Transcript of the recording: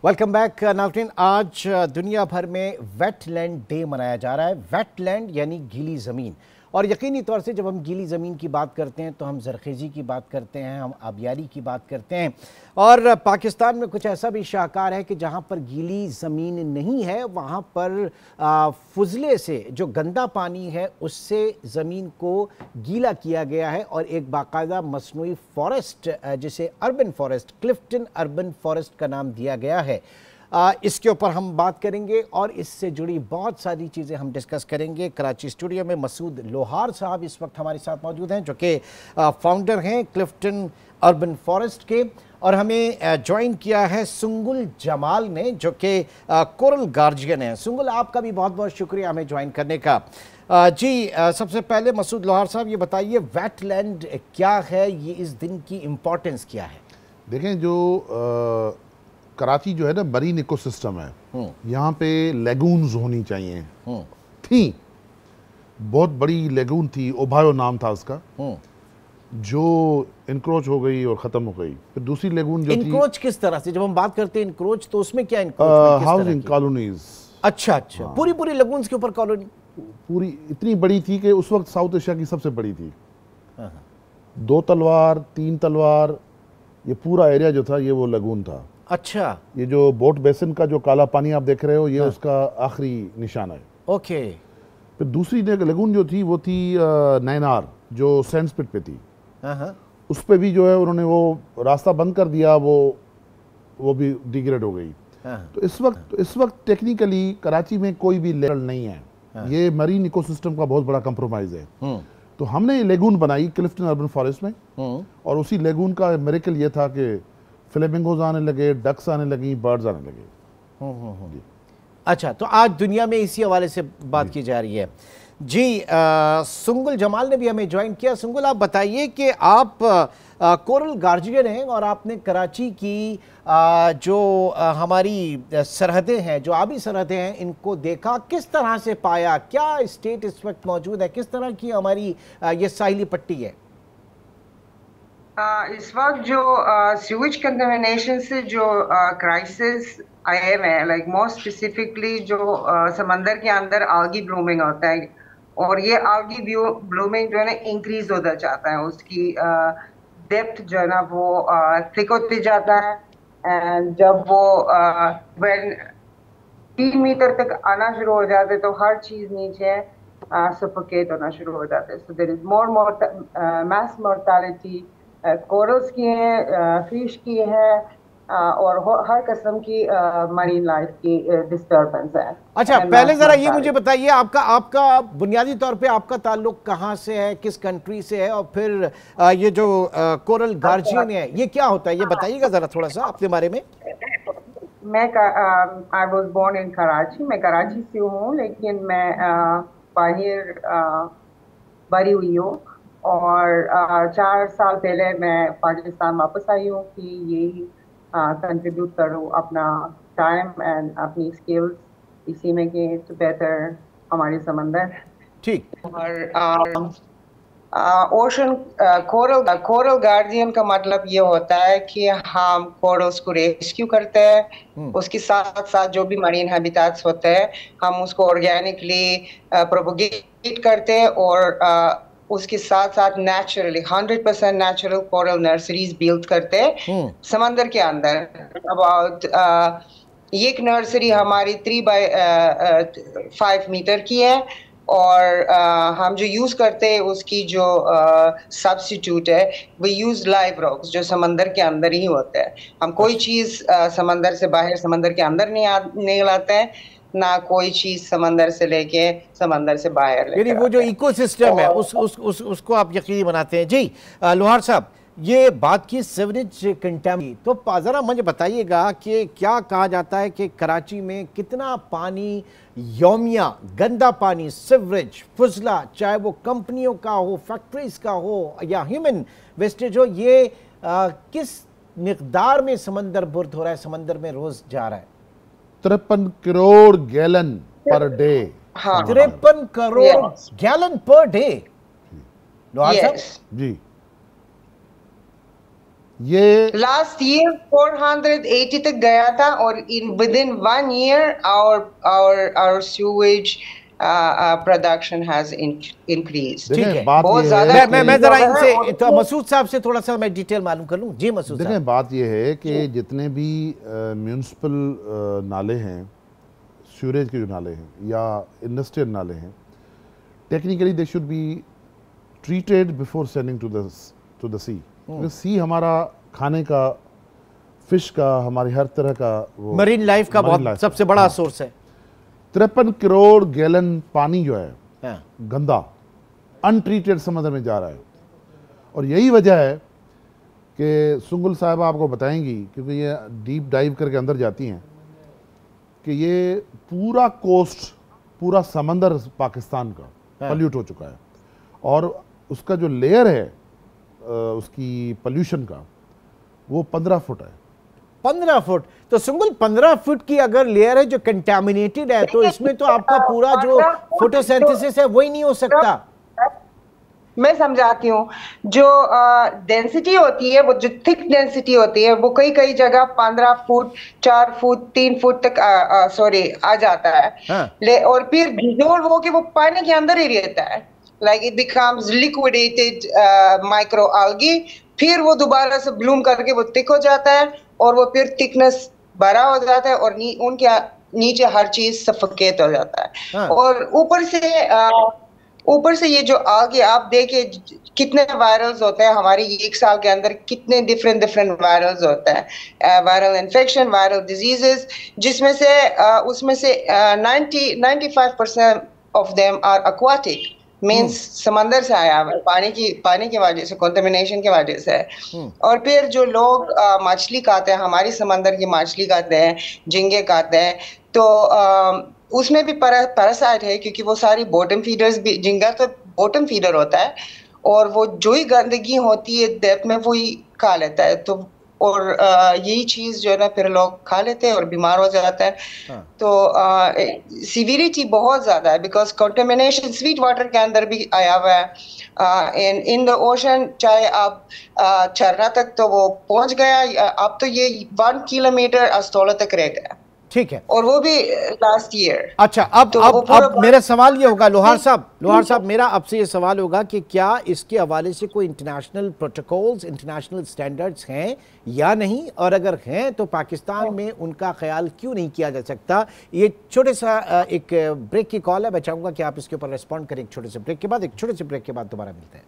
Welcome back नाज़रीन। आज दुनिया भर में वेटलैंड डे मनाया जा रहा है। वेटलैंड यानी गीली ज़मीन, और यकीनी तौर से जब हम गीली ज़मीन की बात करते हैं तो हम ज़रखेज़ी की बात करते हैं, हम आबियारी की बात करते हैं। और पाकिस्तान में कुछ ऐसा भी शाहकार है कि जहाँ पर गीली ज़मीन नहीं है वहाँ पर फुजले से जो गंदा पानी है उससे ज़मीन को गीला किया गया है और एक बाकायदा मसनूई फॉरेस्ट जिसे urban forest, Clifton urban forest का नाम दिया गया है। इसके ऊपर हम बात करेंगे और इससे जुड़ी बहुत सारी चीज़ें हम डिस्कस करेंगे। कराची स्टूडियो में मसूद लोहार साहब इस वक्त हमारे साथ मौजूद हैं, जो कि फाउंडर हैं क्लिफ्टन अर्बन फॉरेस्ट के, और हमें ज्वाइन किया है सुंगुल जमाल ने, जो कि कोरल गार्जियन है। सुंगुल, आपका भी बहुत बहुत शुक्रिया हमें ज्वाइन करने का। जी, सबसे पहले मसूद लोहार साहब ये बताइए, वेटलैंड क्या है, ये इस दिन की इम्पोर्टेंस क्या है? देखें, जो कराची जो है ना मरीन इकोसिस्टम है, यहाँ पे लेगून्स होनी चाहिए थी। बहुत बड़ी लेगून थी, ओबायो नाम था उसका, जो इनक्रोच हो गई और ख़त्म हो गई। फिर दूसरी लेगून जो इनक्रोच किस तरह से? जब हम बात करते हैं इनक्रोच तो उसमें क्या इनक्रोच? Housing colonies. अच्छा अच्छा, हाँ। पूरी लेगून्स के ऊपर कॉलोनी पूरी इतनी बड़ी थी कि उस वक्त साउथ एशिया की सबसे बड़ी थी। 2 तलवार 3 तलवार, ये पूरा एरिया जो था ये वो लेगून था। अच्छा, ये जो बोट बेसिन का जो काला पानी आप देख रहे हो, ये उसका आखिरी निशान है। ओके। फिर दूसरी लेगून जो थी वो थी नैनार, जो सैंडस्पिट पे थी। उस पे भी जो है उन्होंने वो रास्ता बंद कर दिया, वो भी डिग्रेड हो गई। तो इस वक्त टेक्निकली कराची में कोई भी लेवल नहीं है। ये मरीन इकोसिस्टम का बहुत बड़ा कंप्रोमाइज है। तो हमने ये लेगून बनाई क्लिफ्टन अर्बन फॉरेस्ट में, और उसी लेगून का मिरेकल ये था कि फ्लेमिंगोज आने लगे, डक्स आने लगी, बर्ड्स आने लगे। अच्छा, तो आज दुनिया में इसी हवाले से बात की जा रही है। जी, सुंगुल जमाल ने भी हमें ज्वाइन किया। सुंगुल, आप बताइए कि आप कोरल गार्जियन हैं और आपने कराची की जो हमारी सरहदें हैं, जो आबी सरहदें हैं, इनको देखा, किस तरह से पाया, क्या स्टेट इस वक्त मौजूद है, किस तरह की हमारी ये साहिली पट्टी है? इस वक्त जो सीवेज कंटामिनेशन से जो क्राइसिस आए हुए हैं, लाइक मोर स्पेसिफिकली जो समंदर के अंदर आल्गी ब्लूमिंग होता है, और ये आल्गी ब्लूमिंग जो है ना इंक्रीज होता जाता है, उसकी डेप्थ जो है ना वो थिक होती जाता है। एंड जब वो व्हेन 3 मीटर तक आना शुरू हो जाते तो हर चीज नीचे सफोकेट होना शुरू हो जाता है। So there is more mass mortality, corals की है, फिश की है, और हर किस्म की मरीन लाइफ की डिस्टर्बेंस है। अच्छा, पहले जरा ये मुझे बताइए, आपका बुनियादी तौर पे आपका ताल्लुक कहाँ से है, किस कंट्री से है, और फिर ये जो कोरल गार्जियन है ये क्या होता है, ये बताइएगा जरा थोड़ा सा अपने बारे में। मैं I was born in Karachi. मैं कराची से हूँ, लेकिन मैं बाहर बड़ी हुई हूँ, और 4 साल पहले मैं पाकिस्तान वापस आई हूँ कि यही कंट्रीब्यूट करूँ अपना टाइम एंड अपनी स्किल्स इसी में कि टू बेटर हमारी समंदर। ठीक। और ओशन कोरल गार्जियन का मतलब ये होता है कि हम कोरल्स को रेस्क्यू करते हैं, उसके साथ साथ जो भी मरीन हैबिटेट्स होते हैं हम उसको ऑर्गेनिकली प्रोपोगेट करते हैं, और उसके साथ साथ naturally 100% natural coral nurseries build करते हैं समंदर के अंदर। अबाउट एक नर्सरी हमारी 3 बाय 5 मीटर की है, और हम जो यूज करते हैं उसकी जो सब्स्टिट्यूट है वो यूज लाइव रॉक्स जो समंदर के अंदर ही होते हैं। हम कोई चीज समंदर से बाहर समंदर के अंदर नहीं लाते हैं, ना कोई चीज समंदर से लेके समंदर से बाहर लेके। यानी वो जो इकोसिस्टम है उसको आप यकीनी बनाते हैं। जी लोहार साहब, ये बात की सीवरेज कंटेमिनेशन, तो ज़रा मुझे बताइएगा कि क्या कहा जाता है कि कराची में कितना पानी यौमिया गंदा पानी, सीवरेज, फुजला, चाहे वो कंपनियों का हो, फैक्ट्रीज का हो या ह्यूमन वेस्टेज हो, ये किस मिकदार में समंदर बुर्द हो रहा है, समंदर में रोज जा रहा है? 53 crore gallon per day. 53 crore gallon per day. लोहार साहब जी, ये लास्ट ईयर 480 तक गया था, और in with in 1 year our sewage production has increased। ठीक है, बात बहुत ये ज्यादा है मैं जरा इनसे और तो मसूद साहब से थोड़ा सा मैं डिटेल मालूम कर लूं। जी मसूद साहब। देखें, बात ये है कि जितने भी म्यूनिसिपल नाले हैं, सीवरेज के जो नाले हैं या इंडस्ट्रियल नाले हैं, technically they should be treated before sending to the sea. क्योंकि सी हमारा खाने का, फिश का, हमारी हर तरह का वो मरीन लाइफ का बहुत सबसे बड़ा सोर्स है। 53 करोड़ गैलन पानी जो है हाँ। गंदा अनट्रीटेड समंदर में जा रहा है। और यही वजह है कि सुंगुल साहब आपको बताएंगी, क्योंकि ये डीप डाइव करके अंदर जाती हैं, कि ये पूरा कोस्ट, पूरा समंदर पाकिस्तान का पल्यूट हो चुका है। और उसका जो लेयर है उसकी पोल्यूशन का, वो 15 फुट है। 15 फुट? तो सुंगुल 15 फुट की अगर लेयर है जो कंटामिनेटेड है, तो इसमें तो आपका पूरा जो फोटोसिंथेसिस है वही नहीं हो सकता। मैं समझाती हूँ। जो डेंसिटी होती है, वो जो थिक डेंसिटी होती है, वो कई कई जगह 15 फुट, 4 फुट, 3 फुट तक आ जाता है। हाँ। और फिर डिजोल्व होके वो पानी के अंदर ही रहता है, like it becomes liquidated micro algae। फिर वो दोबारा से ब्लूम करके वो थिक हो जाता है, और वो फिर थिकनेस बड़ा हो जाता है, और उनके नीचे हर चीज सफोकेट हो जाता है। हाँ। और ऊपर से ये जो आगे आप देखे कितने वायरल्स होते हैं हमारी एक साल के अंदर, कितने डिफरेंट वायरल्स होते हैं, वायरल इन्फेक्शन, वायरल डिजीजेस, जिसमें से उसमें से 95% of them are aquatic, means समंदर से आया हुआ, पानी की वजह से, कंटामिनेशन की वजह से। और फिर जो लोग मछली खाते हैं, हमारी समंदर की मछली खाते हैं, झींगे खाते हैं, तो उसमें भी पैरासाइट है, क्योंकि वो सारी बॉटम फीडर्स भी, झींगा तो बॉटम फीडर होता है, और वो जो ही गंदगी होती है डेप्थ में वो ही खा लेता है। तो और यही चीज जो है ना, फिर लोग खा लेते हैं और बीमार हो जाते हैं। हाँ। तो सीवियरिटी बहुत ज्यादा है, बिकॉज कंटेमिनेशन स्वीट वाटर के अंदर भी आया हुआ है, इन द ओशन। चाहे आप झरना तक तो वो पहुंच गया, अब तो ये 1 किलोमीटर अस्तोला तक रह गया। ठीक है, और वो भी लास्ट ईयर। अच्छा, अब मेरा सवाल ये होगा, लोहार साहब मेरा आपसे ये सवाल होगा कि क्या इसके हवाले से कोई इंटरनेशनल प्रोटोकॉल्स, इंटरनेशनल स्टैंडर्ड्स हैं या नहीं, और अगर हैं तो पाकिस्तान में उनका ख्याल क्यों नहीं किया जा सकता? ये छोटे सा एक ब्रेक की कॉल है, मैं चाहूंगा कि आप इसके ऊपर रिस्पॉन्ड करें एक छोटे से ब्रेक के बाद। दोबारा मिलते हैं।